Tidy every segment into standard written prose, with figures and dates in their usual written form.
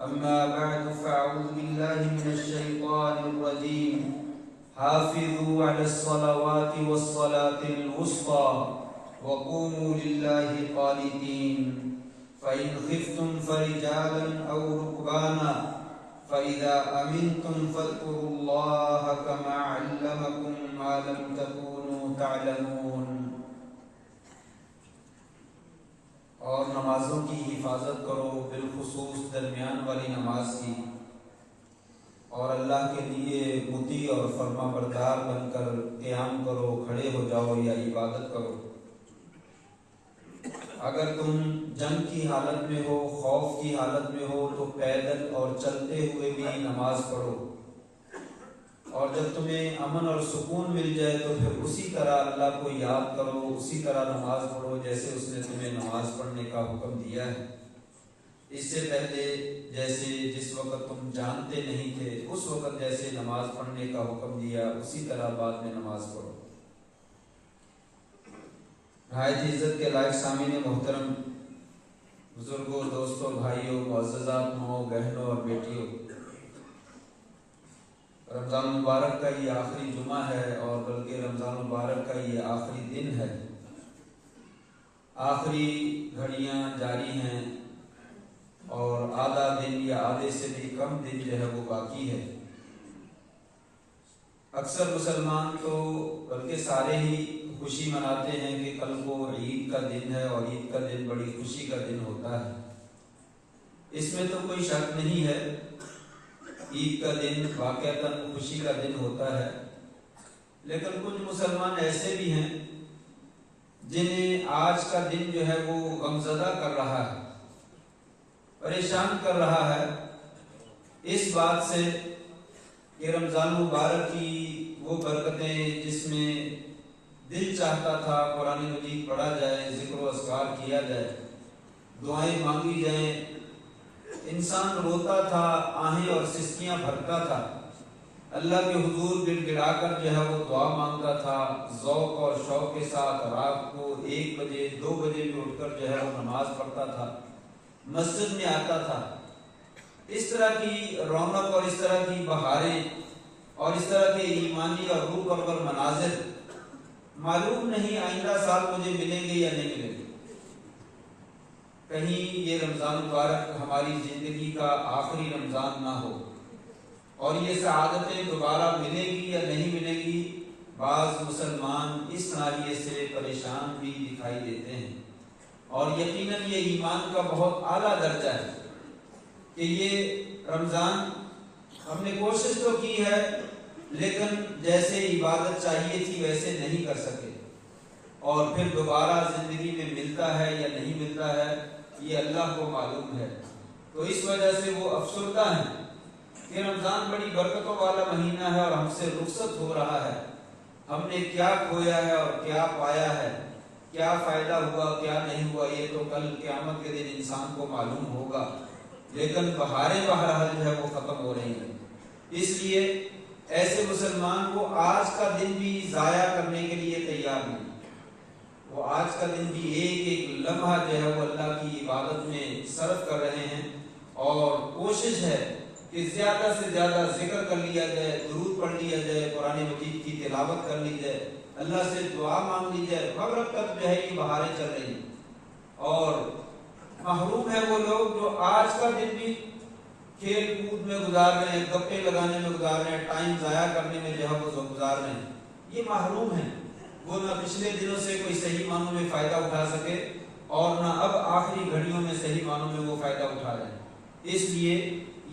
أما بعد فأعوذ بالله من الشيطان الرجيم حافظوا على الصلوات والصلاة الوسطى وقوموا لله قانتين فإن خفتم فرجالا أو ركبانا فإذا أمنتم فاذكروا الله كما علمكم ما لم تكونوا تعلمون۔ اور نمازوں کی حفاظت کرو، بالخصوص درمیان والی نماز کی، اور اللہ کے لیے مطیع اور فرما بردار بن کر قیام کرو، کھڑے ہو جاؤ یا عبادت کرو۔ اگر تم جنگ کی حالت میں ہو، خوف کی حالت میں ہو تو پیدل اور چلتے ہوئے بھی نماز پڑھو، اور جب تمہیں امن اور سکون مل جائے تو پھر اسی طرح اللہ کو یاد کرو، اسی طرح نماز پڑھو جیسے اس نے تمہیں نماز پڑھنے کا حکم دیا ہے۔ اس سے پہلے جیسے جس وقت تم جانتے نہیں تھے اس وقت جیسے نماز پڑھنے کا حکم دیا اسی طرح بعد میں نماز پڑھو۔ نہایت عزت کے لائق سامعین محترم، بزرگوں، دوستوں، بھائیوں، معززات ماؤں، بہنوں اور بیٹیوں، رمضان مبارک کا یہ آخری جمعہ ہے، اور بلکہ رمضان مبارک کا یہ آخری دن ہے۔ آخری گھڑیاں جاری ہیں اور آدھا دن یا آدھے سے بھی کم دن جو ہے وہ باقی ہے۔ اکثر مسلمان تو بلکہ سارے ہی خوشی مناتے ہیں کہ کل کو عید کا دن ہے، اور عید کا دن بڑی خوشی کا دن ہوتا ہے۔ اس میں تو کوئی شک نہیں ہے، عید کا دن واقعتاً خوشی کا دن ہوتا ہے، لیکن کچھ مسلمان ایسے بھی ہیں جنہیں آج کا دن جو ہے وہ غمزدہ کر رہا ہے، پریشان کر رہا ہے اس بات سے کہ رمضان مبارک کی وہ برکتیں جس میں دل چاہتا تھا قرآن مجید پڑھا جائے، ذکر و اذکار کیا جائے، دعائیں مانگی جائیں، انسان روتا تھا، آہیں اور سسکیاں بھرتا تھا، اللہ کے حضور گڑ گڑا کر جو ہے وہ دعا مانگتا تھا، ذوق اور شوق کے ساتھ رات کو 1 بجے 2 بجے بھی اٹھ کر جو ہے وہ نماز پڑھتا تھا، مسجد میں آتا تھا۔ اس طرح کی رونق اور اس طرح کی بہاریں اور اس طرح کے ایمانی اور روح پرور مناظر معلوم نہیں آئندہ سال مجھے ملیں گے یا نہیں ملیں گے۔ کہیں یہ رمضان مبارک ہماری زندگی کا آخری رمضان نہ ہو، اور یہ سعادتیں دوبارہ ملیں گی یا نہیں ملیں گی۔ بعض مسلمان اس ناحیے سے پریشان بھی دکھائی دیتے ہیں، اور یقیناً یہ ایمان کا بہت اعلیٰ درجہ ہے کہ یہ رمضان ہم نے کوشش تو کی ہے لیکن جیسے عبادت چاہیے تھی ویسے نہیں کر سکے، اور پھر دوبارہ زندگی میں ملتا ہے یا نہیں ملتا ہے یہ اللہ کو معلوم ہے۔ تو اس وجہ سے وہ افسردہ ہیں کہ رمضان بڑی برکتوں والا مہینہ ہے اور ہم سے رخصت ہو رہا ہے، ہم نے کیا کھویا ہے اور کیا پایا ہے، کیا فائدہ ہوا کیا نہیں ہوا یہ تو کل قیامت کے دن انسان کو معلوم ہوگا، لیکن بہاریں بہرحال جو ہے وہ ختم ہو رہی ہیں۔ اس لیے ایسے مسلمان کو آج کا دن بھی ضائع کرنے کے لیے تیار نہیں، وہ آج کا دن بھی ایک ایک لمحہ جو ہے وہ اللہ کی عبادت میں صرف کر رہے ہیں، اور کوشش ہے کہ زیادہ سے زیادہ ذکر کر لیا جائے، درود پڑھ لیا جائے، قرآن مجید کی تلاوت کر لی جائے، اللہ سے دعا مانگ لی جائے۔ مغرب تک جو ہے یہ بہاریں چل رہی ہیں، اور محروم ہے وہ لوگ جو آج کا دن بھی کھیل کود میں گزار رہے ہیں، گپے لگانے میں گزار رہے ہیں، ٹائم ضائع کرنے میں جو ہے وہ گزار رہے ہیں۔ یہ محروم ہیں، وہ نہ پچھلے دنوں سے کوئی صحیح معنوں میں فائدہ اٹھا سکے، اور نہ اب آخری گھڑیوں میں صحیح معنوں میں وہ فائدہ اٹھا رہے ہیں۔ اس لیے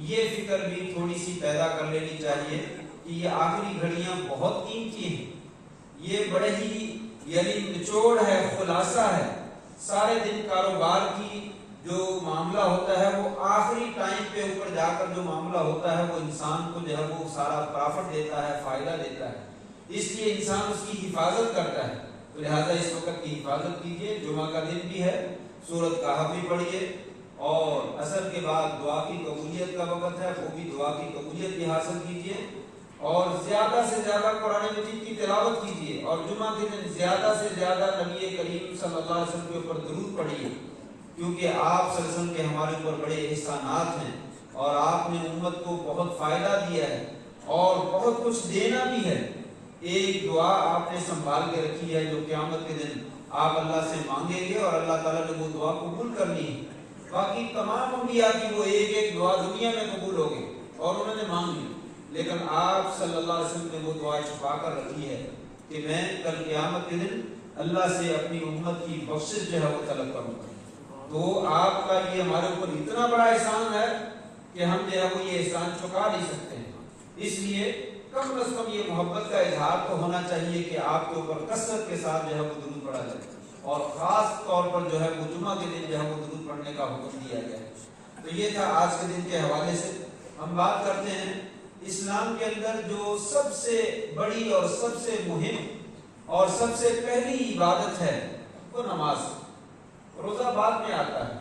یہ فکر بھی تھوڑی سی پیدا کر لینی چاہیے کہ یہ آخری گھڑیاں بہت قیمتی ہیں، یہ بڑے ہی یعنی نچوڑ ہے، خلاصہ ہے۔ سارے دن کاروبار کی جو معاملہ ہوتا ہے وہ آخری ٹائم پہ اوپر جا کر جو معاملہ ہوتا ہے وہ انسان کو جو ہے وہ سارا پرافٹ دیتا ہے، فائدہ دیتا ہے، اس لیے انسان اس کی حفاظت کرتا ہے۔ تو لہٰذا اس وقت کی حفاظت کیجیے، جمعہ کا دن بھی ہے، سورۃ کہف بھی پڑھیے، اور عصر کے بعد دعا کی قبولیت کا وقت ہے، وہ بھی دعا کی قبولیت بھی حاصل کیجیے، اور زیادہ سے زیادہ قرآن مجید کی تلاوت کیجیے، اور جمعہ کے دن زیادہ سے زیادہ نبی کریم صلی اللہ علیہ وسلم کے اوپر درود پڑھیے، کیونکہ آپ صلی اللہ علیہ وسلم کے ہمارے اوپر بڑے احسانات ہیں۔ اور آپ نے امت کو بہت فائدہ دیا ہے اور بہت کچھ دینا بھی ہے۔ ایک دعا آپ نے سنبھال کے رکھی ہے جو قیامت کے دن آپ اللہ سے مانگیں گے اور اللہ تعالیٰ نے وہ دعا قبول کرنی ہے۔ باقی تمام انبیاء کی وہ ایک ایک دعا دنیا میں قبول ہو گئی اور انہوں نے مانگ لی، لیکن آپ صلی اللہ علیہ وسلم نے وہ دعا چھپا کر رکھی ہے کہ میں کل قیامت کے دن اللہ سے اپنی امت کی بخشش جو ہے وہ طلب کروں گا۔ تو آپ کا یہ ہمارے اوپر اتنا بڑا احسان ہے کہ ہم جو ہے وہ یہ احسان چکا نہیں سکتے ہیں۔ اس لیے کم از کم یہ محبت کا اظہار تو ہونا چاہیے کہ آپ کے اوپر کثرت کے ساتھ جو ہے وہ درود پڑھا جائے، اور خاص طور پر جو ہے وہ جمعہ کے دن جو ہے وہ درود پڑھنے کا حکم دیا گیا ہے۔ تو یہ تھا آج کے دن کے حوالے سے۔ ہم بات کرتے ہیں اسلام کے اندر جو سب سے بڑی اور سب سے مہم اور سب سے پہلی عبادت ہے وہ نماز ہے۔ روزہ بعد میں آتا ہے،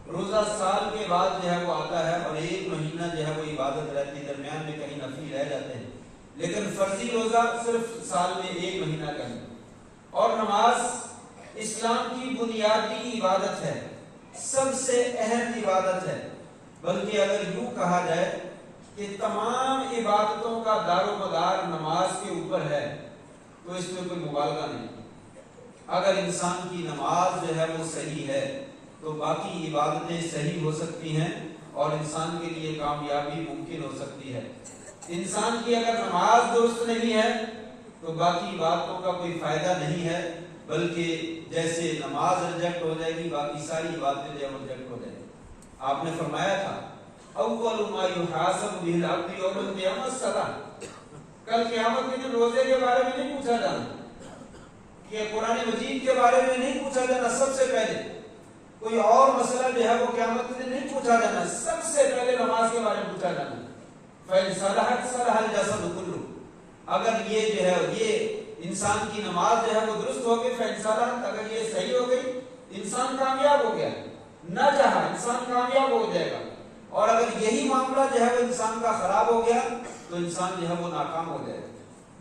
روزہ سال کے بعد جو ہے وہ آتا ہے اور ایک مہینہ جو ہے وہ عبادت رہتی، درمیان میں کہیں نفلی رہ جاتے ہیں، لیکن فرضی روزہ صرف سال میں ایک مہینہ کا ہے۔ اور نماز اسلام کی بنیادی عبادت ہے، سب سے اہم عبادت ہے، بلکہ اگر یوں کہا جائے کہ تمام عبادتوں کا دار و مدار نماز کے اوپر ہے تو اس میں کوئی مبالغہ نہیں۔ اگر انسان کی نماز جو ہے وہ صحیح ہے تو باقی عبادتیں صحیح ہو سکتی ہیں اور انسان کے لیے کامیابی ممکن ہو سکتی ہے۔ انسان کی اگر نماز درست نہیں ہے تو باقی عبادتوں کا کوئی فائدہ نہیں ہے، بلکہ جیسے نماز ریجیکٹ ہو جائے گی باقی ساری عبادتیں جو ہے ریجیکٹ ہو جائیں گی۔ آپ نے فرمایا تھا اول ما یحاسب به العبد یوم القیامہ الصلاۃ، کل قیامت کے دن روزے کے بارے میں نہیں پوچھا جانا، کہ قرآن مجید کے بارے میں نہیں پوچھا جانا، سب سے پہلے کوئی اور مسئلہ جو ہے وہ قیامت کے دن نہیں پوچھا جانا، سب سے پہلے نماز کے بارے میں پوچھا جانا۔ فَإِنْ صَلَحَتْ صَلَحَ الْجَسَدُ كُلُّهُ، اگر یہ انسان کی نماز جو ہے وہ درست ہو گئی، فَإِنْ صَلَحَتْ، اگر یہ صحیح ہو گئی انسان کامیاب ہو گیا، نہ جہاں انسان کامیاب ہو جائے گا، اور اگر یہی معاملہ جو ہے وہ انسان کا خراب ہو گیا تو انسان جو ہے وہ ناکام ہو جائے گا۔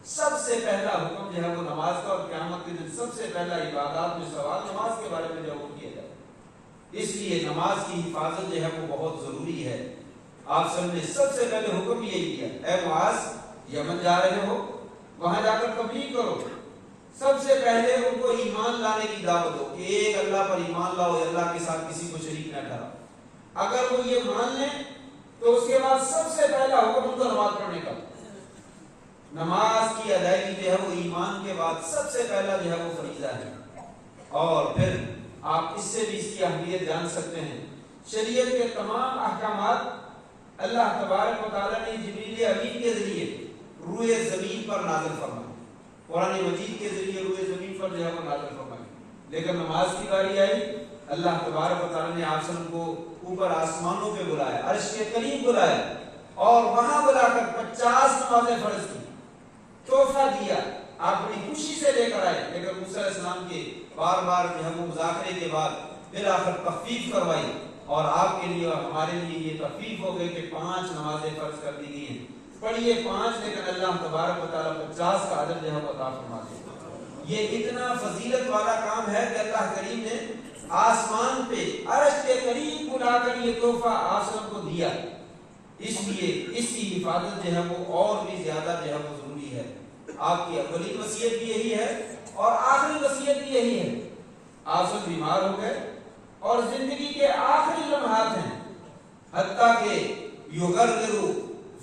سب سے پہلا حکم جو ہے وہ نماز کا، اور قیامت کے دن سب سے پہلا عبادات میں سوال نماز کے بارے میں جو وہ کیا جائے، اس لیے نماز کی حفاظت جو ہے وہ بہت ضروری ہے۔ آپ سب نے سب سے پہلے حکم یہی کیا، اے معاذ یمن جا رہے ہو وہاں جا کر تبلیغ کرو، سب سے پہلے ان کو ایمان لانے کی دعوت دو کہ ایک اللہ پر ایمان لاؤ، اللہ کے ساتھ کسی کو شریک نہ ٹھہراؤ۔ اگر وہ یہ مان لیں تو اس کے بعد سب سے پہلا حکم ان کو نماز پڑھنے کا۔ نماز کی ادائیگی جو ہے وہ ایمان کے بعد سب سے پہلا جو ہے وہ فریضہ ہے۔ اور پھر آپ اس سے بھی اس کی اہمیت جان سکتے ہیں، شریعت کے تمام احکامات اللہ تبارک و تعالیٰ نے جبریل امین کے ذریعے روئے زمین پر نازل فرمائے، قرآن مجید کے ذریعے روئے زمین پر جو ہے وہ نازل فرمائے، لیکن نماز کی باری آئی، اللہ تبارک و تعالیٰ نے آپ سب کو اوپر آسمانوں پہ بلایا، عرش کے قریب بلایا، اور وہاں بلا کر 50 نمازیں فرض کی، تحفہ دیا، آپ بڑی خوشی سے لے کر آئے، لیکن موسیٰ علیہ السلام کے بار بار جو ہے وہ مذاکرے کے بعد بالآخر تخفیف کروائی، اور آپ کے لیے اور ہمارے لیے یہ تخفیف ہو گئی کہ 5 نمازیں فرض کر دی گئی ہیں۔ پڑھیے 5، لیکن اللہ تبارک و تعالیٰ 50 کا اجر جو ہے وہ عطا فرما دے۔ یہ اتنا فضیلت والا کام ہے کہ اللہ کریم نے آسمان پہ عرش کے قریب بلا کر یہ تحفہ آپ سب کو دیا، اس لیے اس کی حفاظت جو ہے وہ اور بھی زیادہ جو ہے وہ ضروری ہے۔ آپ کی اولین وصیت بھی یہی ہے اور آخری وصیت بھی یہی ہے۔ آپ سب بیمار ہو گئے اور زندگی کے آخری لمحات ہیں، حتیٰ کہ یغرغر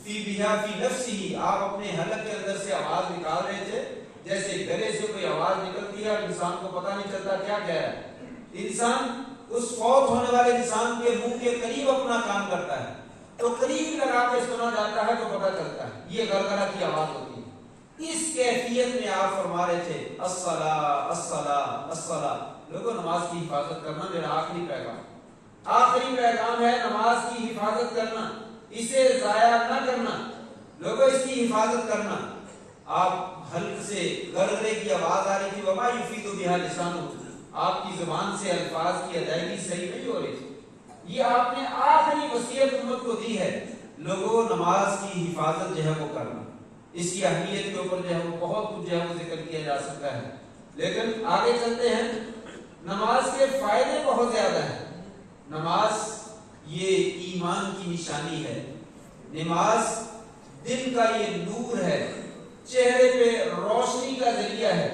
فی بہا فی نفسہ، آپ اپنے حلق کے اندر سے آواز نکال رہے تھے، جیسے گلے سے کوئی آواز نکلتی ہے اور انسان کو پتہ نہیں چلتا کیا کہہ رہا ہے۔ انسان اس فوت ہونے والے انسان کے منہ کے قریب اپنا کام کرتا ہے تو قریب لگا کے سنا جاتا ہے تو پتہ چلتا ہے، یہ گرگرہ کی آواز ہوتی ہے۔ اس کیفیت میں آپ فرما رہے تھے الصلاۃ الصلاۃ الصلاۃ۔ لوگوں نماز کی حفاظت کرنا میرا آخری پیغام ہے، نماز کی حفاظت کرنا، اسے ضائع نہ کرنا، لوگوں اس کی حفاظت کرنا۔ آپ حلق سے گرگرے کی آواز آ رہی تھی، وما یفیض بہا لسانہ، آپ کی زبان سے الفاظ کی ادائیگی صحیح نہیں ہو رہی تھی، یہ آپ نے آخری وصیت امت کو دی ہے، لوگوں نماز کی حفاظت جو ہے وہ کرنا۔ اس کی اہمیت کے اوپر جو ہے وہ بہت کچھ جو ہے وہ ذکر کیا جا سکتا ہے، لیکن آگے چلتے ہیں۔ نماز کے فائدے بہت زیادہ ہیں۔ نماز یہ ایمان کی نشانی ہے۔ نماز دل کا یہ نور ہے، چہرے پہ روشنی کا ذریعہ ہے،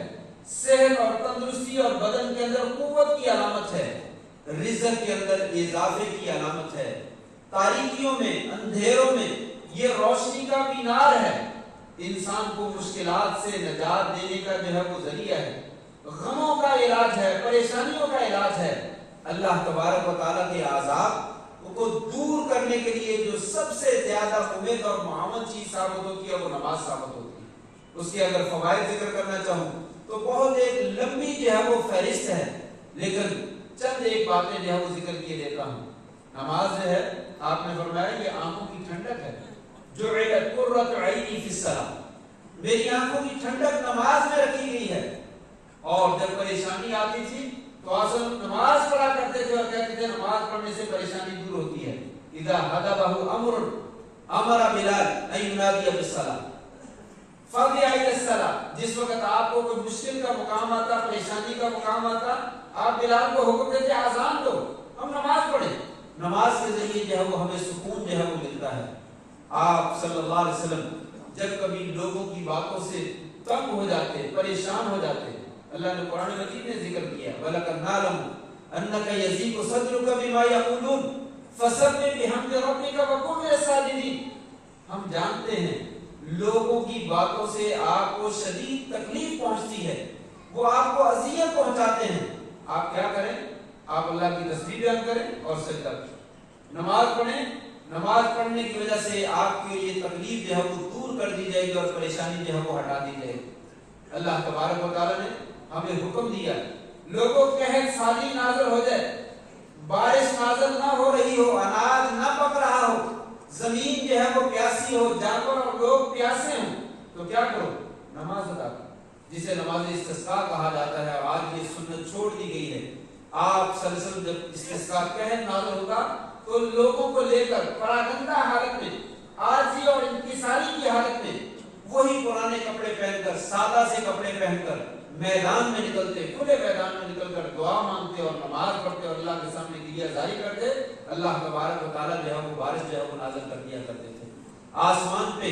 صحت اور تندرستی اور بدن کے اندر قوت کی علامت ہے، رزق کے اندر اضافے کی علامت ہے، تاریکیوں میں اندھیروں میں یہ روشنی کا مینار ہے، انسان کو مشکلات سے نجات دینے کا جو ہے وہ ذریعہ ہے، غموں کا علاج ہے، پریشانیوں کا علاج ہے۔ اللہ تبارک و تعالیٰ کے عذاب کو دور کرنے کے لیے جو سب سے زیادہ امید اور معاون چیز ثابت ہوتی ہے وہ نماز ثابت ہوتی ہے۔ اس کے اگر فوائد ذکر کرنا چاہوں تو بہت ایک لمبی جو ہے وہ فہرست ہے، لیکن چند ایک باتیں جو ہے وہ ذکر کیے دیتا ہوں۔ نماز جو ہے آپ نے فرمایا یہ آنکھوں کی ٹھنڈک ہے، جعلت قرۃ عینی فی الصلاۃ، میری آنکھوں کی ٹھنڈک نماز میں رکھی گئی ہے۔ اور جب پریشانی آتی تھی تو اصل نماز پڑھا کرتے تھے اور کہتے تھے نماز پڑھنے سے پریشانی دور ہوتی ہے۔ اذا حدبہ امر امر بلال ان ینادی بالصلاۃ فاضع علی الصلاۃ، جس وقت آپ کو کوئی مشکل کا مقام آتا، پریشانی کا مقام آتا، آپ بلال کو حکم دیتے اذان دو، ہم نماز پڑھیں۔ نماز کے ذریعے جو ہے وہ ہمیں سکون جو ہے وہ ملتا ہے۔ آپ صلی اللہ علیہ وسلم جب کبھی لوگوں کی باتوں سے تنگ ہو جاتے، پریشان ہو جاتے، اللہ نے قرآن مجید میں ذکر کیا وَلَقَدْ نَعْلَمُ أَنَّكَ يَضِيقُ صَدْرُكَ بِمَا يَقُولُونَ فَسَبِّحْ بِحَمْدِ رَبِّكَ وَكُن مِنَ السَّاجِدِينَ، ہم جانتے ہیں لوگوں کی باتوں سے آپ کو شدید تکلیف پہنچتی ہے، وہ آپ کو اذیت پہنچاتے ہیں، آپ کیا کریں؟ آپ اللہ کی تسبیح بیان کریں اور سجدہ کریں، نماز پڑھیں۔ نماز پڑھنے کی وجہ سے آپ کی یہ تکلیف جو ہے وہ دور کر دی جائے گی اور پریشانی جو ہے وہ ہٹا دی جائے گی۔ اللہ تبارک و تعالیٰ نے ہمیں حکم دیا لوگوں قحط سالی نازل ہو جائے، بارش نازل نہ ہو رہی ہو، اناج نہ پک رہا ہو، زمین جو ہے وہ پیاسی ہو، جانور اور لوگ پیاسے ہوں، تو کیا کرو؟ نماز ادا کرو، جسے نماز استسقاء کہا جاتا ہے، اور آج یہ سنت چھوڑ دی گئی ہے۔ آپ صلی اللہ علیہ وسلم جب استسقاء قحط نازل ہوگا تو لوگوں کو لے کر پراگندہ حالت میں، عاجزی اور انکساری کی حالت میں، وہی پرانے کپڑے پہن کر، سادہ سے کپڑے پہن کر میدان میں نکلتے، کھلے میدان میں نکل کر دعا مانگتے اور نماز پڑھتے اور اللہ کے سامنے دیا جاری کرتے، اللہ تبارک و تعالیٰ جو ہے وہ بارش جو ہے وہ نازل کر دیا کرتے تھے۔ آسمان پہ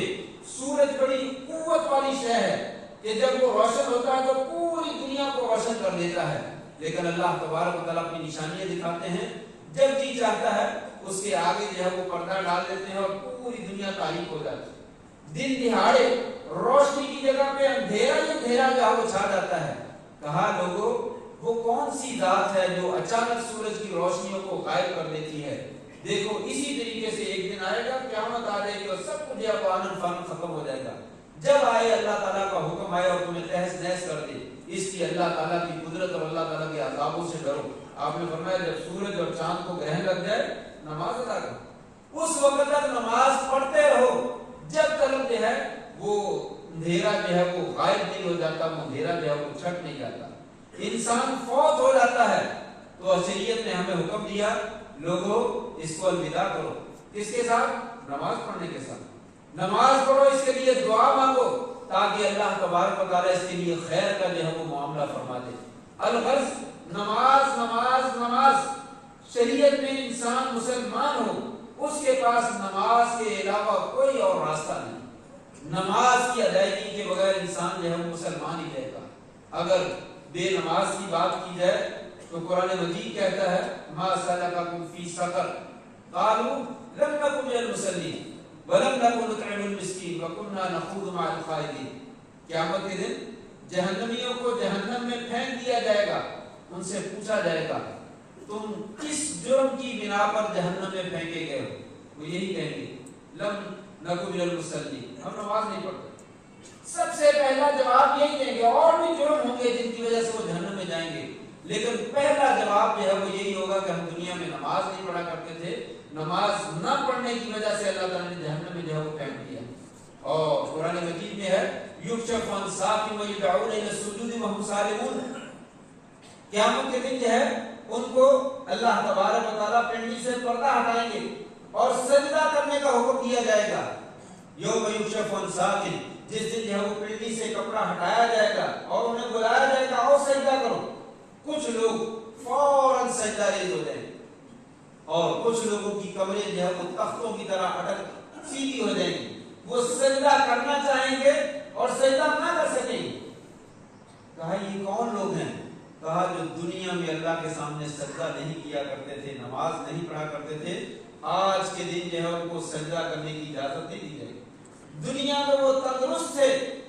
سورج بڑی قوت والی شے ہے کہ جب وہ روشن ہوتا ہے تو پوری دنیا کو روشن کر دیتا ہے، لیکن اللہ تبارک و تعالیٰ اپنی نشانیاں دکھاتے ہیں، جب جی چاہتا ہے اس کے آگے جو ہے وہ پردہ ڈال دیتے ہیں اور پوری دنیا تاریک ہو جاتی ہے۔ دن دہاڑے روشنی کی جگہ پہ اندھیرا ہی اندھیرا جو ہے وہ چھا جاتا ہے۔ کہا لوگوں وہ کون سی ذات ہے جو اچانک سورج کی روشنیوں کو غائب کر دیتی ہے؟ دیکھو اسی طریقے سے ایک دن آئے گا، قیامت آ جائے گی اور سب کچھ آنن فانن ختم ہو جائے گا۔ جب آئے اللہ تعالیٰ کا حکم آئے اور تمہیں تہس نہس کر دے، اس لیے اللہ تعالیٰ کی قدرت اور اللہ تعالیٰ کے عذابوں سے ڈرو۔ آپ نے فرمایا جب سورج اور چاند کو گرہن لگ جائے نماز ادا کرو، اس وقت تک نماز پڑھتے رہو جب تک جو ہے وہ اندھیرا جو ہے وہ غائب نہیں ہو جاتا، وہ اندھیرا جو ہے وہ چھٹ نہیں جاتا۔ انسان فوت ہو جاتا ہے تو شریعت نے ہمیں حکم دیا لوگوں اس کو الوداع کرو، کس کے ساتھ؟ نماز پڑھنے کے ساتھ۔ نماز پڑھو، اس کے لیے دعا مانگو تاکہ اللہ تبارک و تعالیٰ اس کے لیے خیر کا جو ہے وہ معاملہ فرما دے۔ الغرض نماز نماز نماز، شریعت میں انسان مسلمان ہو اس کے پاس نماز کے علاوہ کوئی اور راستہ نہیں۔ نماز کی ادائیگی کے بغیر انسان جو ہے مسلمان ہی رہے گا۔ اگر بے نماز کی بات کی جائے تو قرآن مجید کہتا ہے ما سلککم فی سقر قالوا لم نکن من المصلین ولم نکن نطعم المسکین وکنا نخوض مع الخائضین۔ قیامت کے دن جہنمیوں کو جہنم میں پھینک دیا جائے گا، ان سے پوچھا جائے گا تم کس جرم کی بنا پر جہنم میں پھینکے گئے ہو؟ وہ یہی کہیں گے لم نکن من المصلین، ہم نماز نہیں پڑھتے۔ سب سے پہلا جواب یہی دیں گے، اور بھی جرم ہوں گے جن کی وجہ سے وہ جہنم میں جائیں گے، لیکن پہلا جواب جو ہے وہ یہی ہوگا کہ ہم دنیا میں نماز نہیں پڑھا کرتے تھے، نماز نہ پڑھنے کی وجہ سے اللہ تعالیٰ نے جہنم میں جو ہے وہ پھینک دیا۔ اور قرآن مجید میں ہے یکشف عن ساق ویدعون الی السجود وهم سالمون، قیامت کے دن جو ہے ان کو اللہ تبارک و تعالیٰ پنڈلی سے پردہ ہٹائیں گے اور سجدہ کرنے کا حکم دیا جائے گا۔ یوم یکشف عن ساق، جس دن جو ہے وہ پنڈلی سے کپڑا ہٹایا جائے گا اور انہیں بلایا جائے گا آؤ سجدہ کرو، کچھ لوگ فوراً سجدہ ریز ہو جائیں اور کچھ لوگوں کی کمریں جو ہے وہ تختوں کی طرح اٹک سیدھی ہو جائیں گی، وہ سجدہ کرنا چاہیں گے اور سجدہ نہ کر سکیں گے۔ کہا یہ کون لوگ ہیں؟ کہا جو دنیا میں اللہ کے سامنے سجدہ نہیں کیا کرتے تھے، نماز نہیں پڑھا کرتے تھے، آج کے دن جو ہے ان کو سجدہ کرنے کی اجازت نہیں دی جائے گی۔ دنیا میں وہ تندرست تھے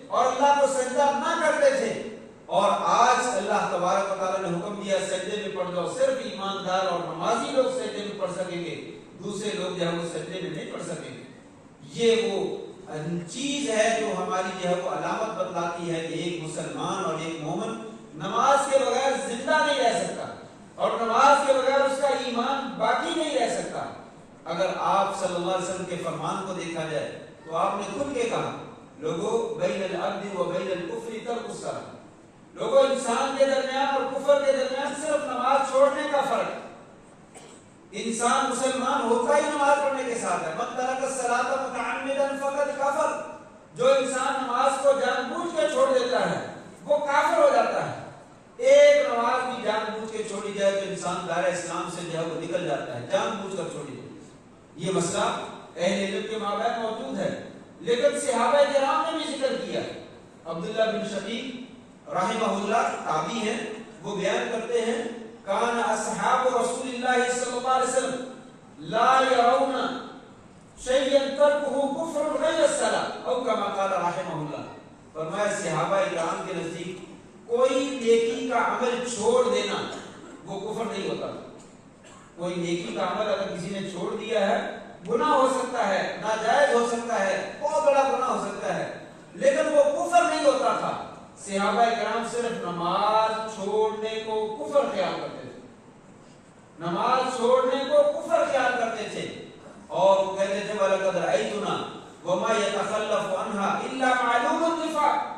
اور اللہ کو سجدہ نہ کرتے تھے، اور آج اللہ تبارک و تعالیٰ نے حکم دیا سجدے میں پڑھ جاؤ، صرف ایماندار اور نمازی لوگ سجدے میں پڑھ سکیں گے، دوسرے لوگ جو ہے وہ سجدے میں نہیں پڑھ سکیں گے۔ یہ وہ چیز ہے جو ہماری جو ہے وہ علامت بتلاتی ہے کہ ایک مسلمان اور ایک مومن نماز کے بغیر زندہ نہیں رہ سکتا، اور نماز کے بغیر اس کا ایمان باقی نہیں رہ سکتا۔ اگر آپ صلی اللہ علیہ وسلم کے فرمان کو دیکھا جائے تو آپ نے کھل کے کہا لوگوں بین العبد و بین الکفر ترک الصلاۃ، لوگوں انسان کے درمیان اور کفر کے درمیان صرف نماز چھوڑنے کا فرق۔ انسان مسلمان ہوتا ہی نماز پڑھنے کے ساتھ ہے۔ من ترک الصلاۃ متعمدا فقد کفر، جو انسان نماز کو جان بوجھ کے چھوڑ دیتا ہے وہ کافر ہو جاتا ہے۔ ایک نماز بھی جان بوجھ کے چھوڑی جائے تو انسان دائرہ اسلام سے جو ہے وہ نکل جاتا ہے، جان بوجھ کر چھوڑی جائے۔ یہ مسئلہ اہل علم کے مابین موجود ہے، لیکن صحابہ کرام نے بھی ذکر کیا۔ عبداللہ بن شقیق رحمہ اللہ تابعی ہیں، وہ بیان کرتے ہیں کان اصحاب رسول اللہ صلی اللہ علیہ وسلم لا يرون شيئا تركه كفر غير الصلاۃ او كما قال رحمہ اللہ۔ فرمایا صحابہ کرام کے نزدیک کوئی نیکی کا عمل چھوڑ دینا وہ کفر نہیں ہوتا۔ کوئی نیکی کا عمل اگر کسی نے چھوڑ دیا ہے، گناہ ہو سکتا ہے، ناجائز ہو سکتا ہے، بہت بڑا گناہ ہو سکتا ہے، لیکن وہ کفر نہیں ہوتا تھا۔ صحابہ کرام صرف نماز چھوڑنے کو کفر خیال کرتے تھے، نماز چھوڑنے کو کفر خیال کرتے تھے، اور وہ کہتے تھے وَلَقَدْ رَأَيْتُنَا وَمَا يَتَخَلَّفُ عَنْهَا إِلَّا مَعْلُومُ النِّفَاقِ۔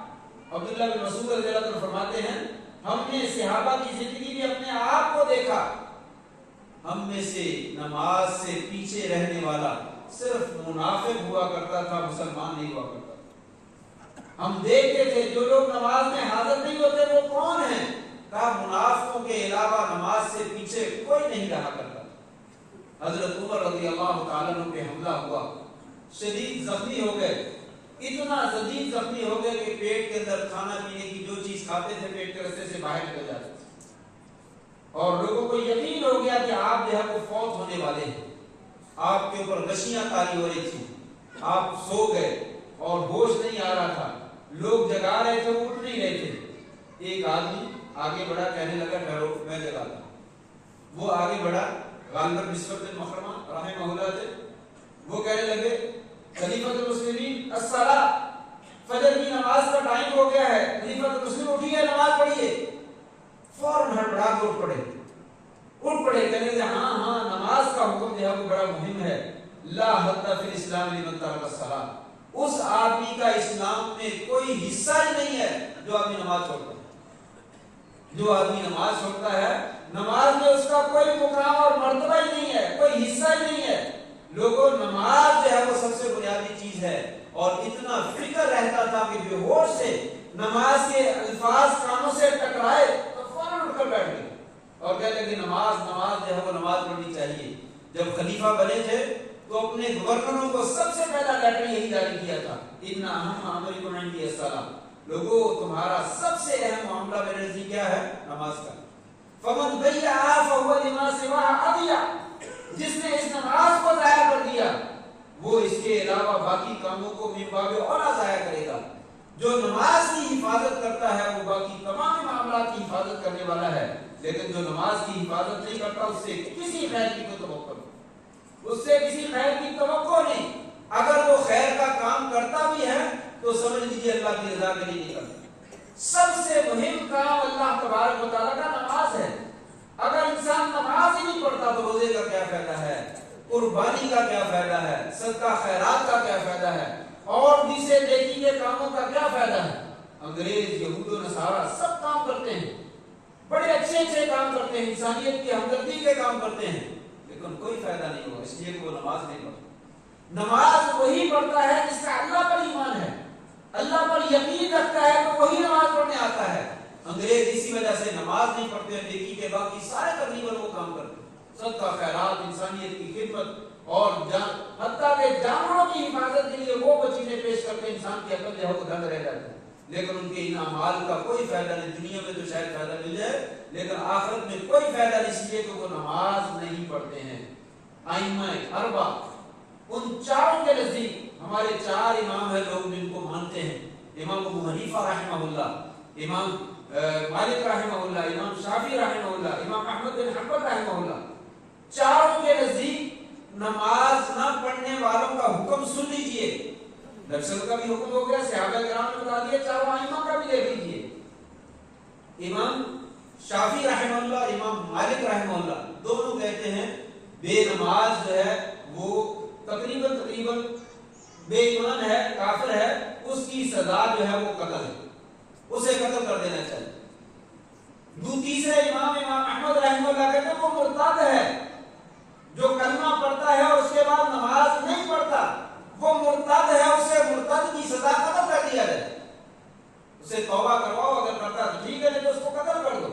عبداللہ بن مسعود رضی اللہ عنہ فرماتے ہیں ہم نے صحابہ کی زندگی میں اپنے آپ کو دیکھا، ہم میں سے نماز سے پیچھے رہنے والا صرف منافق ہوا کرتا تھا، مسلمان نہیں ہوا کرتا۔ ہم دیکھتے تھے جو لوگ نماز میں حاضر نہیں ہوتے وہ کون ہیں؟ کہا منافقوں کے علاوہ نماز سے پیچھے کوئی نہیں رہا کرتا۔ حضرت عمر رضی اللہ تعالیٰ عنہ پہ حملہ ہوا، شدید زخمی ہو گئے، اتنا شدید زخمی ہو گئے کہ پیٹ کے اندر کھانا پینے کی جو چیز کھاتے تھے پیٹ کے راستے سے باہر نکل جاتے تھے، اور لوگوں کو یقین ہو گیا کہ آپ جو ہے وہ فوت ہونے والے ہیں۔ آپ کے اوپر غشیاں طاری ہو رہی تھی، آپ سو گئے اور ہوش نہیں آ رہا تھا، لوگ جگا رہے تھے وہ اٹھ نہیں رہے تھے۔ ایک آدمی آگے بڑھا، کہنے لگا ٹھہرو میں جگاتا ہوں۔ وہ آگے بڑھا، غالب نسبت بن مخرمہ رحمہ اللہ تھے، وہ کہنے لگے خلیفۃ المسلمین الصلاۃ، فجر کی نماز کا ٹائم ہو گیا ہے، خلیفۃ المسلمین اٹھیے نماز پڑھیے۔ فوراً ہڑبڑا کے اٹھ پڑے، کہنے لگے ہاں نماز کا حکم جو ہے وہ بڑا مہم ہے، لا حد فی الاسلام لمن ترک الصلاۃ، اس آدمی کا اسلام میں کوئی حصہ ہی نہیں ہے جو آدمی نماز چھوڑتا ہے۔ جو آدمی نماز چھوڑتا ہے، نماز میں اس کا کوئی مقام اور مرتبہ ہی نہیں ہے، کوئی حصہ ہی نہیں ہے۔ لوگوں نماز جو ہے وہ سب سے بنیادی چیز ہے، اور اتنا فکر رہتا تھا کہ بے ہوش سے نماز کے الفاظ کانوں سے ٹکرائے تو فوراً اٹھ کر بیٹھ گئے اور کہتے ہیں کہ نماز جو ہے وہ نماز پڑھنی چاہیے۔ جب خلیفہ بنے تھے تو اپنے گورنروں کو سب سے پہلا لیٹر یہی جاری کیا تھا، ان اہم امرکم عندی الصلاۃ، لوگوں تمہارا سب سے اہم معاملہ میرے نزدیک کیا ہے؟ نماز کا۔ فمن ضیعها فهو لما سواها اضیع، جس نے اس نماز کو ضائع کر دیا وہ اس کے علاوہ باقی کاموں کو من باب اولیٰ ضائع کرے گا۔ جو نماز کی حفاظت کرتا ہے وہ باقی تمام معاملات کی حفاظت کرنے والا ہے، لیکن جو نماز کی حفاظت نہیں کرتا اس سے کسی خیر کی کوئی توقع نہیں، اس سے کسی خیر کی توقع نہیں۔ اگر وہ خیر کا کام کرتا بھی ہے تو سمجھ لیجیے اللہ کی رضا کے لیے نہیں کرتا۔ سب سے مہم کام اللہ تبارک و تعالیٰ کا نماز ہے۔ اگر انسان نماز ہی نہیں پڑھتا تو روزے کا کیا فائدہ ہے، قربانی کا کیا فائدہ ہے، صدقہ خیرات کا کیا فائدہ ہے، اور دوسرے نیکی کے کاموں کا کیا فائدہ ہے؟ انگریز، یہود و نصارہ سب کام کرتے ہیں، بڑے اچھے کام کرتے ہیں، انسانیت کی ہمدردی کے کام کرتے ہیں، لیکن کوئی فائدہ نہیں ہوا، اس لیے کہ وہ نماز نہیں پڑھتا۔ نماز وہی پڑھتا ہے جس کا اللہ پر ایمان ہے، اللہ پر یقین رکھتا ہے تو وہی نماز پڑھنے آتا ہے۔ انگریز اسی وجہ سے نماز نہیں پڑھتے ہیں، نیکی کے باقی سارے تقریباً وہ کام کرتے ہیں۔ صدقہ خیرات، انسانیت کی خدمت اور حتیٰ کہ جانوروں کی حفاظت کے لیے وہ چیزیں پیش کرتے ہیں، انسان کی عقل جو ہے وہ دنگ رہ جاتی ہے، لیکن ان کے ان اعمال کا کوئی فائدہ نہیں۔ دنیا میں تو شاید فائدہ مل جائے لیکن آخرت میں کوئی فائدہ نہیں، اس لیے کہ وہ نماز نہیں پڑھتے ہیں۔ ائمہ اربع ان چاروں کے نزدیک ہمارے 4 امام ہیں لوگ جن کو مانتے ہیں، امام ابو حنیفہ رحمہ اللہ، امام مالک رحمہ اللہ، امام شافعی رحمہ اللہ، امام احمد بن حنبل رحمہ اللہ، چاروں کے نزدیک نماز نہ پڑھنے والوں کا حکم سن لیجئے۔ نبی کا بھی حکم ہو گیا، صحابہ کرام نے بتا دیا، چاروں ائمہ کا بھی دیکھ لیجئے۔ امام شافعی رحمہ اللہ، امام مالک رحمہ اللہ دونوں کہتے ہیں بے نماز جو ہے وہ تقریباً بے ایمان ہے، کافر ہے، اس کی سزا جو ہے وہ قتل ہے، اسے قتل کر دینا چاہیے۔ تیسرے امام احمد رحمہ اللہ کہتے ہیں وہ مرتد ہے، جو کلمہ پڑھتا ہے اور اس کے بعد نماز نہیں پڑھتا وہ مرتد ہے، اسے مرتد کی سزا قتل کر دیا جائے، اسے توبہ کرواؤ، اگر کرتا تو ٹھیک ہے نہیں تو اس کو قتل کر دو۔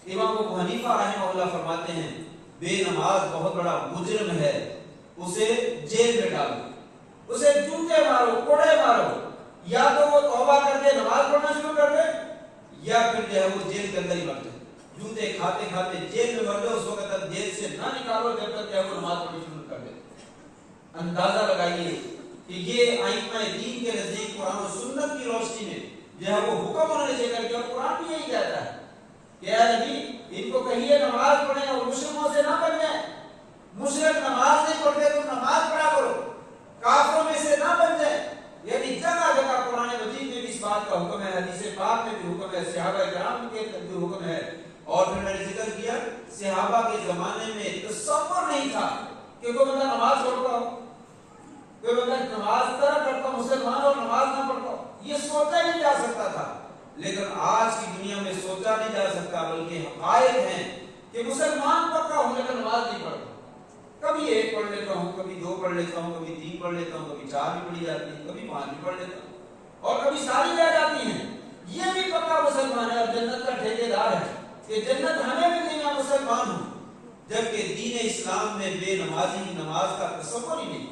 امام ابو حنیفہ رحمہ اللہ فرماتے ہیں بے نماز بہت بڑا مجرم ہے، اسے جیل میں ڈالو، اسے جوتے مارو، کوڑے مارو، یا تو وہ توبہ کر کے نماز پڑھنا شروع کر دے یا پھر جو ہے وہ جیل کے اندر ہی مر جائے، جوتے کھاتے کھاتے جیل میں مر جائے، اس وقت تک جیل سے نہ نکالو جب تک جو ہے وہ نماز پڑھنی شروع کر دے۔ اندازہ لگائیے کہ یہ ائمہ دین کے نزدیک قرآن و سنت کی روشنی میں جو ہے وہ حکم انہوں نے ذکر کیا، قرآن بھی یہی کہتا ہے کہ اے نبی ان کو کہیے نماز پڑھیں اور مشرکوں سے نہ بن جائیں، مشرک نماز نہیں پڑھتے تو نماز پڑھا کرو، کافروں میں سے نہ بن جائیں۔ یعنی جگہ جگہ قرآن مجید میں بھی اس بات کا حکم ہے، حدیث پاک میں بھی حکم ہے، صحابہ کرام کے بھی حکم ہے۔ اور پھر میں نے ذکر کیا صحابہ کے زمانے میں تصور نہیں تھا کہ کوئی بندہ نماز چھوڑتا ہو، کوئی بندہ نماز طرح کرتا ہو مسلمان اور نماز نہ پڑھتا ہو، یہ سوچا ہی نہیں جا سکتا تھا۔ لیکن آج کی دنیا میں سوچا نہیں جا سکتا، بلکہ حقائق ہیں کہ مسلمان پکا ہوں لیکن نماز نہیں پڑھتا، کبھی 1 پڑھ لیتا ہوں، کبھی 2 پڑھ لیتا ہوں، کبھی 3 پڑھ لیتا ہوں، کبھی 4 بھی پڑھی جاتی ہے، کبھی 5 بھی پڑھ لیتا ہوں، اور کبھی ساری رہ جاتی ہیں۔ یہ بھی پکا مسلمان ہے اور جنت کا ٹھیکیدار ہے کہ جنت ہمیں بھی نہیں، میں مسلمان ہوں، جبکہ دین اسلام میں بے نمازی کی نماز کا تصور ہی نہیں،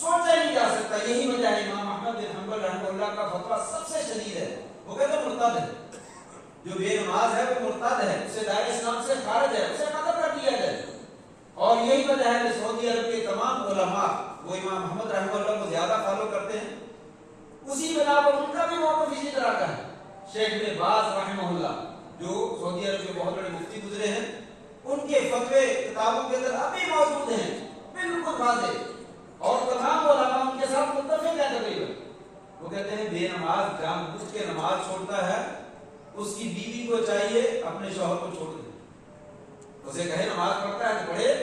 سوچا نہیں جا سکتا۔ یہی وجہ ہے امام احمد بن حنبل رحمہ اللہ کا فتویٰ سب سے شدید ہے، وہ کہتے ہیں مرتد ہے، جو بے نماز ہے وہ مرتد ہے، اسے دائرہ اسلام سے خارج ہے، اسے قتل کر دیا جائے۔ اور یہی وجہ ہے کہ سعودی عرب کے تمام علماء وہ امام احمد رحمہ اللہ کو زیادہ فالو کرتے ہیں، اسی بنا پر ان کا بھی موقف اسی طرح کا ہے۔ شیخ ابن باز رحمہ اللہ جو سعودی عرب کے بہت بڑے مفتی گزرے ہیں، ان کے فتوے کتابوں کے اندر ابھی موجود ہیں، بالکل واضح، اور تمام علماء ان کے ساتھ متفق ہیں تقریباً۔ وہ کہتے ہیں بے نماز جان بوجھ کے نماز چھوڑتا ہے، اس کی بیوی کو چاہیے اپنے شوہر کو چھوڑ دے، اسے کہے نماز پڑھتا ہے تو پڑھے،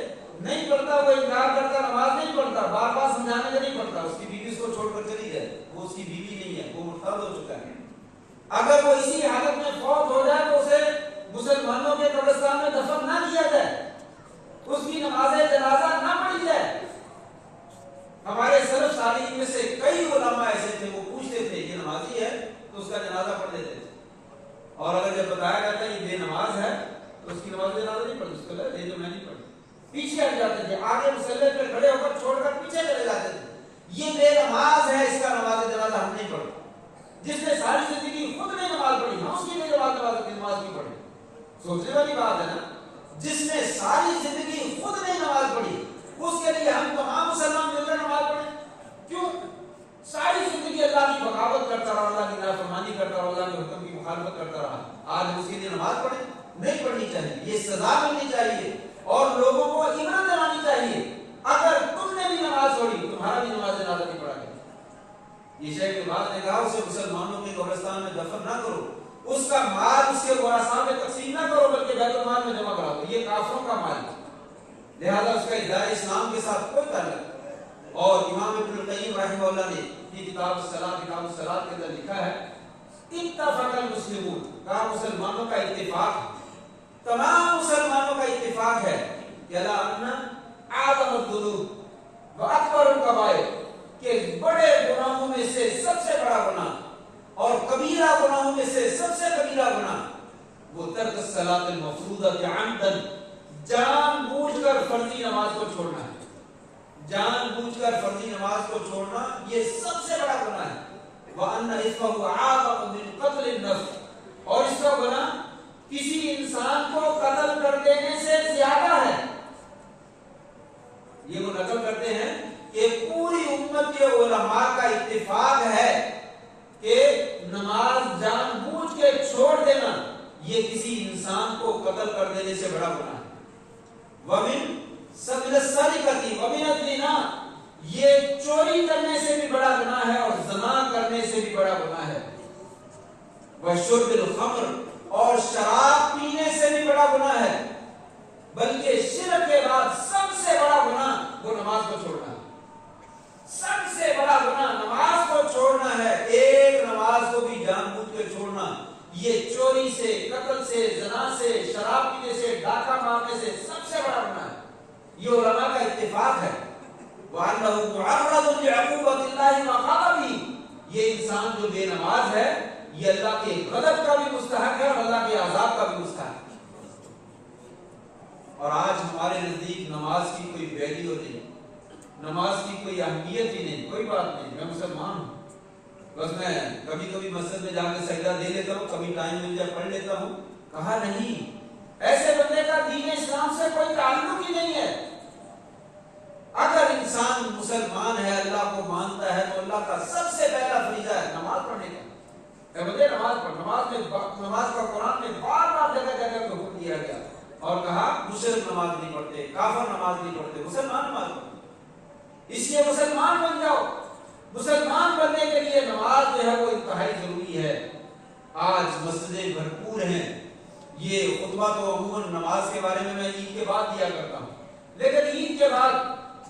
نہیں پڑھتا وہ انکار کرتا نماز نہیں پڑھتا، بار بار سمجھانے کا نہیں پڑھتا، اس کی بیوی اس کو چھوڑ کر چلی جائے، وہ اس کی بیوی نہیں ہے، وہ مرتد ہو چکا ہے۔ اگر وہ اسی حالت میں فوت ہو جائے تو اسے مسلمانوں کے قبرستان میں دفن نہ کیا جائے، اس کی نماز جنازہ نہ پڑھی جائے۔ ہمارے سلف صالحین میں سے کئی علماء ایسے تھے وہ پوچھتے تھے یہ نمازی ہے تو اس کا جنازہ پڑھ دیتے تھے، اور اگر جب بتایا جاتا ہے یہ بے نماز ہے تو اس کی نماز جنازہ نہیں پڑھتی، اس کو لے جو میں نہیں پڑھی، پیچھے ہٹ جاتے تھے، آگے مصلی پہ کھڑے ہو کر چھوڑ کر پیچھے چلے جاتے تھے، یہ بے نماز ہے، اس کا نماز جنازہ ہم نہیں پڑھتے۔ جس نے ساری زندگی خود نہیں نماز پڑھی، ہم اس کی نہیں نماز نہیں پڑھی، سوچنے والی بات ہے نا، جس نے ساری زندگی خود نہیں نماز پڑھی اس کے لیے ہم تمام مسلمان مل کر نماز پڑھیں؟ کیوں؟ ساری زندگی اللہ کی بغاوت کرتا رہا، اللہ کی نافرمانی کرتا رہا، اللہ کے حکم کی مخالفت کرتا رہا، آج ہم اس کے لیے نماز پڑھیں؟ نہیں پڑھنی چاہیے، یہ سزا ملنی چاہیے اور لوگوں کو عبرت دلانی چاہیے۔ اگر تم نے بھی نماز چھوڑی تمہارا بھی نماز جنازہ نہیں پڑھا گیا۔ یہ شیخ ابن باز نے کہا اسے مسلمانوں کے قبرستان میں دفن نہ کرو، اس کا مال اس کے ورثاء میں تقسیم نہ کرو بلکہ بیت المال میں جمع کرا دو، یہ کافروں کا مال ہے، لہذا اس کا دائرہ اسلام کے ساتھ کوئی تعلق نہیں۔ اور امام ابن القیم رحمہ اللہ نے یہ کتاب الصلاۃ کے اندر لکھا ہے اتفق المسلمون، کہا مسلمانوں کا اتفاق، تمام مسلمانوں کا اتفاق ہے کہ لا ان اعظم الذنوب واکبر الکبائر، کہ بڑے گناہوں میں سے سب سے بڑا گناہ اور کبیرہ گناہوں میں سے سب سے کبیرہ گناہ وہ ترک الصلاۃ المفروضہ عمدا، جان نماز کو چھوڑنا یہ سب سے بڑا گناہ ہے. وَأَنَّ إِثْمَهُ أَعْظَمُ مِنْ قَتْلِ النَّفْسِ, اور اس کا گناہ کسی انسان کو قتل کر دینے سے زیادہ ہے. یہ وہ نقل کرتے ہیں کہ پوری امت کے علماء کا اتفاق ہے کہ نماز جان بوجھ کے چھوڑ دینا یہ کسی انسان کو قتل کر دینے سے بڑا گناہ ہے. وَمِنْ سَبِلِ السَّرِقَةِ وَمِنَ الزِّنَا, یہ چوری کرنے سے بھی بڑا گناہ ہے اور زنا کرنے سے بھی بڑا گناہ ہے. وَشُرْبِ الْخَمْرِ, اور شراب پینے سے بھی بڑا گناہ ہے. بلکہ شرک کے بعد سب سے بڑا گناہ وہ نماز کو چھوڑنا ہے. سب سے بڑا گناہ نماز کو چھوڑنا ہے. ایک نماز کو بھی جان بوجھ کے چھوڑنا یہ چوری سے, قتل سے, زنا سے, شراب پینے سے, ڈاکہ مارنے سے سب سے بڑا گناہ ہے. یہ علماء کا اتفاق ہے. وَأَنَّهُ مُعَرَّضٌ لِعُقُوبَةِ اللَّهِ وَغَضَبِهِ, یہ انسان جو بے نماز ہے یہ اللہ کے غضب کا بھی مستحق ہے اور اللہ کے عذاب کا بھی مستحق ہے. اور آج ہمارے نزدیک نماز کی کوئی ویلیو نہیں, نماز کی کوئی اہمیت ہی نہیں. کوئی بات نہیں, میں مسلمان ہوں, بس میں کبھی کبھی مسجد میں جا کے سجدہ دے لیتا ہوں, کبھی ٹائم مل جائے پڑھ لیتا ہوں. کہا نہیں, ایسے بندے کا دین اسلام سے کوئی تعلق ہی نہیں ہے. اگر انسان مسلمان ہے, اللہ کو مانتا ہے, تو اللہ کا سب سے پہلا فریضہ ہے نماز پڑھنے کا. اے بندے نماز پڑھ. نماز کا قرآن میں بار بار جگہ جگہ پہ حکم دیا گیا اور کہا مشرک نماز نہیں پڑھتے, کافر نماز نہیں پڑھتے, مسلمان نماز پڑھتے. اس لیے مسلمان بن جاؤ. مسلمان بننے کے لیے نماز جو ہے وہ انتہائی ضروری ہے. آج مسجدیں بھرپور ہیں. یہ خطبہ تو عموماً نماز کے بارے میں عید کے بعد دیا کرتا ہوں, لیکن عید کے بعد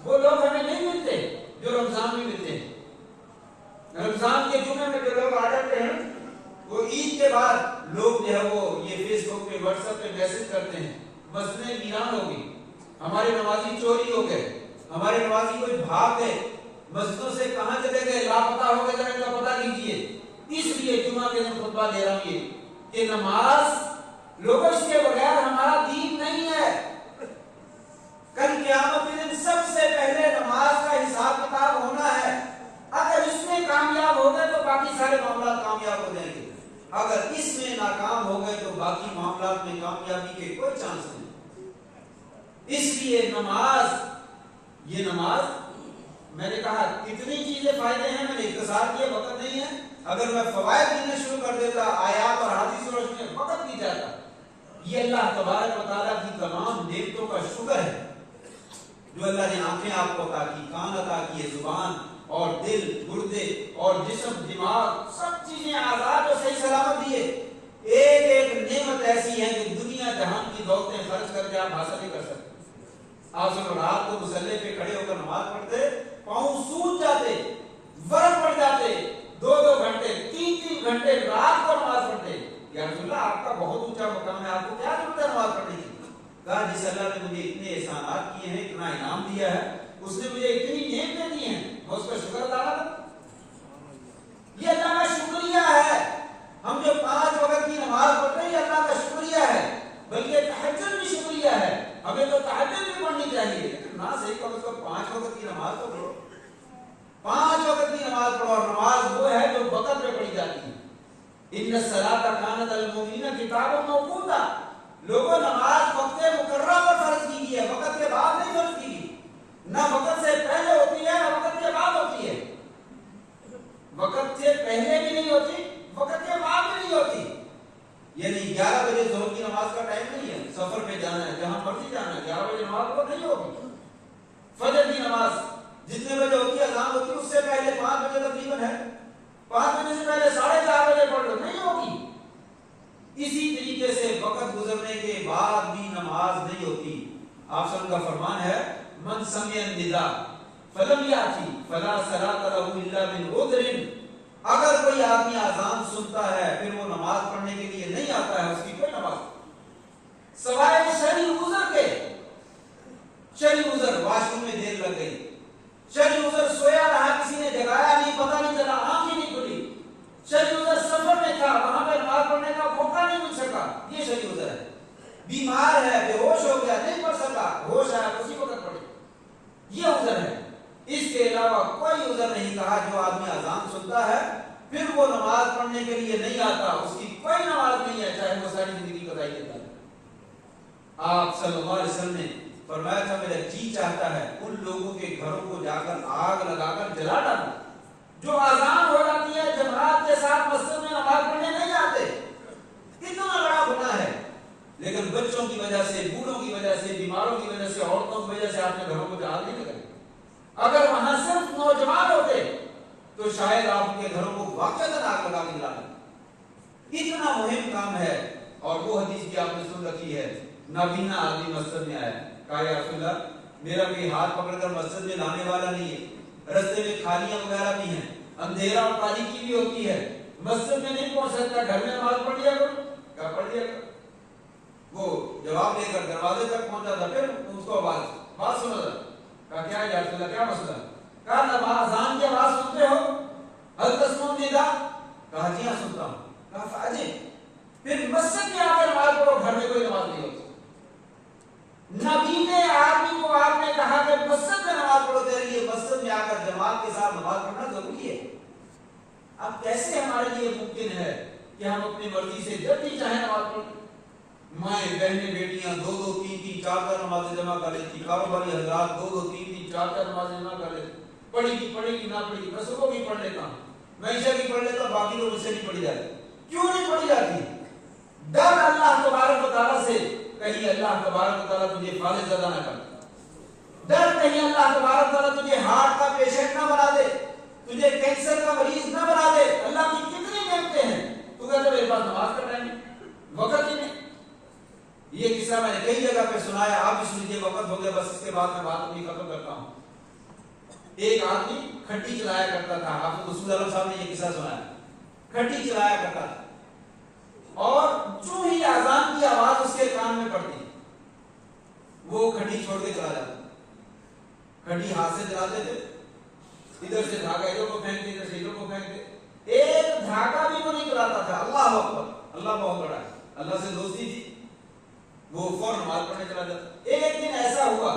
وہ لوگ ہمیں نہیں ملتے جو رمضان میں ملتے ہیں. رمضان کے جمعے میں جو لوگ آ جاتے ہیں وہ عید کے بعد لوگ جو ہے وہ یہ فیس بک پہ, واٹس ایپ پہ میسج کرتے ہیں مسجدیں ویران ہو گئی, ہمارے نمازی چوری ہو گئے, ہمارے نمازی کوئی بھاگ گئے, مسجدوں سے کہاں چلے گئے, لاپتہ ہو گئے, ذرا ان کا پتہ لیجیے. اس لیے جمعہ کے دن خطبہ دے رہا ہوں یہ کہ نماز لوگوں اس کے بغیر ہمارا دین نہیں ہے. کل قیامت کے دن سب سے پہلے نماز کا حساب کتاب ہونا ہے. اگر اس میں کامیاب ہو گئے تو باقی سارے معاملات کامیاب ہو جائیں گے. اگر اس میں ناکام ہو گئے تو باقی معاملات میں کامیابی کے کوئی چانس نہیں. اس لیے نماز, یہ نماز میں نے کہا کتنی چیزیں فائدے ہیں, میں نے اختصار کیا, وقت نہیں ہے. اگر میں فوائد دینا شروع کر دیتا, آیات اور حدیث کی روشنی میں وقت نہیں جاتا. یہ اللہ تبارک و تعالیٰ کی تمام نعمتوں کا شکر ہے جو اللہ نے آنکھیں آپ کو عطا کی, کان عطا کیے, زبان اور دل, گردے اور جسم, دماغ, سب چیزیں آزاد اور صحیح سلامت دیے. ایک ایک نعمت ایسی ہے کہ دنیا جہان کی دولتیں خرچ کر کے آپ حاصل نہیں کر سکتے. آپ سب رات کو مصلے پہ کھڑے ہو کر نماز پڑھتے, پاؤں سوج جاتے, برف پڑ جاتے, 2-2 گھنٹے 3-3 گھنٹے رات کو نماز پڑھتے. یا رسول اللہ آپ کا بہت اونچا مقام ہے, آپ کو کیا ضرورت ہے نماز پڑھنے کی؟ کہا جس اللہ نے مجھے اتنے احسانات کیے ہیں, اتنا انعام دیا ہے, اس نے مجھے اتنی نعمتیں دی ہیں, میں اس کا شکر ادا کروں. یہ اللہ کا شکریہ ہے. ہم جو 5 وقت کی نماز پڑھتے ہیں یہ اللہ کا شکریہ ہے, بلکہ تہجد بھی شکریہ ہے. ہمیں تو تہجد بھی پڑھنی چاہیے, لیکن نہ صحیح کم از کم 5 وقت کی نماز تو پڑھو. 5 وقت کی نماز پڑھو, اور نماز وہ ہے جو وقت پہ پڑھی جاتی ہے. ان الصلاۃ کانت علی المؤمنین کتابا موقوتا, لوگوں نماز وقت مقررہ پر فرض کی ہے, وقت کے بعد نہیں فرض کی گئی. نہ وقت سے پہلے ہوتی ہے نہ وقت کے بعد ہوتی ہے. وقت سے پہلے بھی نہیں ہوتی, وقت کے بعد بھی نہیں ہوتی. یعنی 11 بجے ظہر کی نماز کا ٹائم نہیں ہے, سفر پہ جانا ہے, جہاں مرضی جانا ہے, 11 بجے نماز وہ نہیں ہوگی. فجر کی نماز جتنے بجے ہوتی ہے, اذان ہوتی ہے, اس سے پہلے 5 بجے تقریباً ہے, 5 بجے سے پہلے 4:30 بجے پڑھ لو, نہیں ہوگی. اسی طریقے سے وقت گزرنے کے بعد بھی نماز نہیں ہوتی. آپ سب کا فرمان ہے من سمع النداء فلم یاتی فلا صلاۃ له الا من عذر. اگر کوئی آدمی اذان سنتا ہے پھر وہ نماز پڑھنے کے لیے نہیں آتا ہے, اس کی کوئی نماز سوائے شرعی عذر کے. شرعی عذر, واش روم میں دیر لگ گئی, شرعی عذر سویا رہا, کسی نے جگایا نہیں, پتہ نہیں چلا, آنکھ ہی نہیں کھلی, شرعی عذر سفر میں تھا, وہاں پہ نماز پڑھنے کا موقع نہیں مل سکا, یہ شرعی عذر ہے. بیمار ہے, بے ہوش ہو گیا, نہیں پڑھ سکا, ہوش آیا اسی وقت پڑھے, یہ عذر ہے. اس کے علاوہ کوئی عذر نہیں کہا. جو آدمی اذان سنتا ہے پھر وہ نماز پڑھنے کے لیے نہیں آتا, اس کی کوئی نماز نہیں ہے, چاہے وہ ساری زندگی قضائی دیتا ہے. آپ صلی اللہ علیہ وسلم نے فرمایا تھا میرا جی چاہتا ہے ان لوگوں کے گھروں کو جا کر آگ لگا کر جلا ڈالوں جو اذان ہو جاتی ہے جماعت کے ساتھ مسجد میں نماز پڑھنے نہیں آتے. کتنا بڑا گناہ ہے. لیکن بچوں کی وجہ سے, بوڑھوں کی وجہ سے, بیماروں کی وجہ سے, عورتوں کی وجہ سے آپ نے گھروں کو جہاد نہیں لگائی. اگر وہاں صرف نوجوان ہوتے تو شاید آپ کے گھروں کو واقعہ آگ لگا کے جلانا. اتنا مہم کام ہے. اور وہ حدیث بھی آپ نے سن رکھی ہے, نابینا آدمی مسجد میں آیا, کہا یا رسول اللہ میرا کوئی ہاتھ پکڑ کر مسجد میں لانے والا نہیں ہے, رستے میں کھالیاں وغیرہ بھی ہیں, اندھیرا اور تاریکی بھی ہوتی ہے, مسجد میں نہیں پہنچ سکتا, گھر میں نماز پڑھ لیا کرو. کیا پڑھ لیا کرو. وہ جواب دے کر دروازے تک پہنچا تھا, پھر اس کو بات سنا تھا. کہا کیا ہے یا رسول اللہ کیا مسئلہ. کہا اذان کی آواز سنتے ہو, ہل تسمعون ندا. کہا جی ہاں سنتا ہوں. کہا فاجب, پھر مسجد میں آ کر نماز پڑھو, گھر میں کوئی نماز نہیں ہوتی. نبی نے آدمی کو آپ نے کہا کہ مسجد میں نماز پڑھو, تیرے لیے مسجد میں آ کر جماعت کے ساتھ نماز پڑھنا ضروری ہے. اب کیسے ہمارے لیے ممکن ہے کہ ہم اپنی مرضی سے جب بھی چاہیں نماز پڑھیں. مائیں بہنیں بیٹیاں 2-2 3-3 4 نمازیں جمع کر لیتی, کاروباری حضرات 2-2 3-3 4 نمازیں جمع کر لیتے. پڑھی گی نہ پڑھی گی, میں صبح بھی پڑھ لیتا ہوں, میں عشاء بھی پڑھ لیتا ہوں, باقی لوگ سے نہیں پڑھی جاتی. کیوں نہیں پڑھی جاتی؟ ڈر اللہ تبارک و تعالیٰ سے, کہیں اللہ تبارک و تعالیٰ تجھے فالح زدہ نہ کر. ڈر کہیں اللہ تبارک و تعالیٰ تجھے ہارٹ کا پیشنٹ نہ بنا دے, تجھے کینسر کا مریض نہ بنا دے. اللہ کی کتنی نعمتیں ہیں, تو کہتے میرے پاس نماز کا ٹائم وقت ہی نہیں. یہ قصہ میں نے کئی جگہ پہ سنایا, آپ بھی سنیے, وقت ہو گیا بس, اس کے بعد میں بات اپنی ختم کرتا ہوں. ایک آدمی کھٹی چلایا کرتا تھا, حافظ رسول اللہ صاحب نے یہ قصہ سنایا. کھٹی چلایا کرتا تھا اور جو ہی اذان کی آواز اس کے کان میں پڑتی وہ کھٹی چھوڑ کے چلا جاتا. کھٹی ہاتھ سے چلاتے تھے, ادھر سے دھاگا ادھر کو پھینکتے, ادھر سے ادھر کو پھینکتے, ایک دھاگا بھی وہ نہیں چلاتا تھا. اللہ اکبر, اللہ بہت بڑا ہے, اللہ سے دوستی تھی, وہ فوراً نماز پڑھنے چلا جاتا. ایک دن ایسا ہوا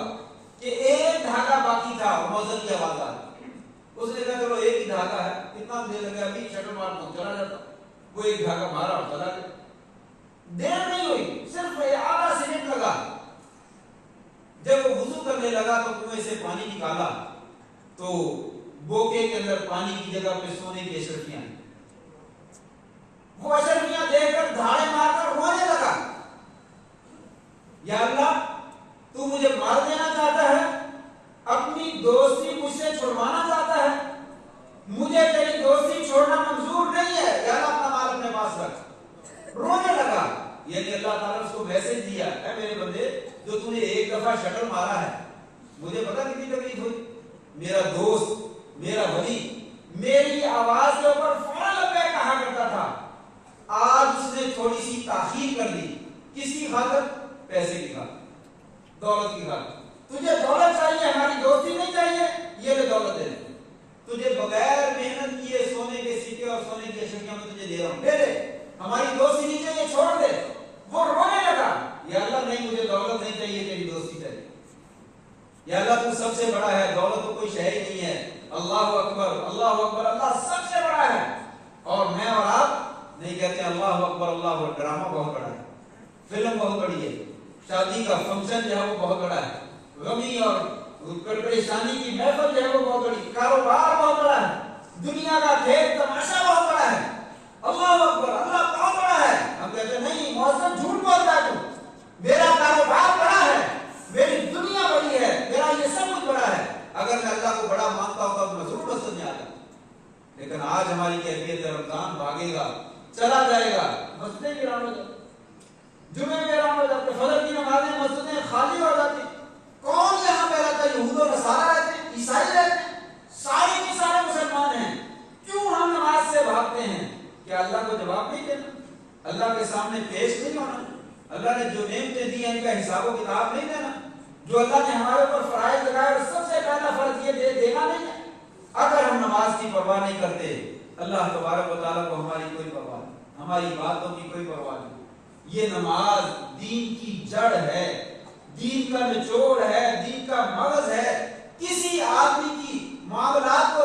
کہ ایک دھاگا باقی تھا اور مؤذن کی آواز آ گئی. اس نے کہا چلو ایک ہی دھاگا ہے, کتنا دیر لگا, ابھی شٹر مار دوں, چلا جاتا. وہ ایک دھاگا مارا اور چلا گیا. دیر نہیں ہوئی, صرف آدھا سیکنڈ لگا. جب وہ وضو کرنے لگا تو کنویں سے پانی نکالا تو بوکے کے اندر پانی کی جگہ پہ سونے کی اشرفیاں. وہ اشرفیاں دیکھ کر دھاڑے مار کر رونے لگا, یا اللہ تو مجھے مار دینا چاہتا ہے, اپنی دوستی مجھ سے چھڑوانا چاہتا ہے, مجھے تیری دوستی چھوڑنا منظور نہیں ہے, یا اللہ اپنا مال اپنے پاس رکھ. رونے لگا. یعنی اللہ تعالیٰ نے اس کو میسج دیا, اے میرے بندے جو تو نے ایک دفعہ شٹر مارا ہے, مجھے پتا کتنی تکلیف ہوئی, میرا دوست, میرا ولی میری آواز کے اوپر فوراً لبیک کہا کرتا تھا, آج اس نے تھوڑی سی تاخیر کر دی. کس کی خاطر؟ پیسے کی خاطر, دولت کی خاطر. تجھے دولت چاہیے, ہماری دوستی نہیں چاہیے, یہ لے دولت دے. تجھے بغیر محنت کیے سونے کے سکے اور سونے کی اشرفیاں میں تجھے دے رہا ہوں, دے دے, ہماری دوستی نہیں چاہیے, چھوڑ دے. وہ رونے لگا, یا اللہ نہیں مجھے دولت نہیں چاہیے, تیری دوستی چاہیے. یا اللہ تو سب سے بڑا ہے, دولت تو کوئی شے ہی نہیں ہے. اللہ اکبر, اللہ اکبر, اللہ سب سے بڑا ہے. اور میں اور آپ نہیں کہتے اللہ اکبر, اللہ اکبر. ڈرامہ بہت بڑا ہے, فلم بہت بڑی ہے, شادی کا فنکشن جو ہے وہ بہت بڑا ہے, غمی اور پریشانی کی محفل جو ہے وہ بہت بڑی, کاروبار بہت بڑا ہے, دنیا کا کھیل تماشا بہت بڑا ہے. اللہ اکبر, اللہ بہت بڑا ہے. ہم کہتے نہیں مؤذن جھوٹ بولتا ہے, تو میرا کاروبار بڑا ہے, میری دنیا بڑی ہے, میرا یہ سب کچھ بڑا ہے. اگر میں اللہ کو بڑا مانتا ہوتا تو میں ضرور مسجد میں آتا. لیکن آج ہماری کیفیت رمضان بھاگے گا, چلا جائے گا, مسجدیں ویران ہو جاتی, جمعے ویران ہو جاتے, فجر کی نمازیں مسجدیں خالی ہو جاتی. کون یہاں پہ رہتا ہے؟ یہود و نصارہ رہتے ہیں, عیسائی رہتے ہیں, سارے کے سارے مسلمان ہیں. کیوں ہم نماز سے بھاگتے ہیں؟ کیا اللہ کو جواب نہیں دینا, اللہ کے سامنے پیش نہیں ہونا, اللہ نے جو نعمتیں دی ہیں ان کا حساب و کتاب نہیں دینا, جو اللہ نے ہمارے اوپر فرائض لگائے اور سب سے پہلا فرض یہ دینا نہیں ہے. اگر ہم نماز کی پرواہ نہیں کرتے, اللہ تبارک و تعالیٰ کو ہماری کوئی پرواہ نہیں, ہماری باتوں کی کوئی پرواہ نہیں. یہ نماز دین کی جڑ ہے, دین کا نچوڑ ہے, دین کا مغز ہے. کسی آدمی کی معاملات کو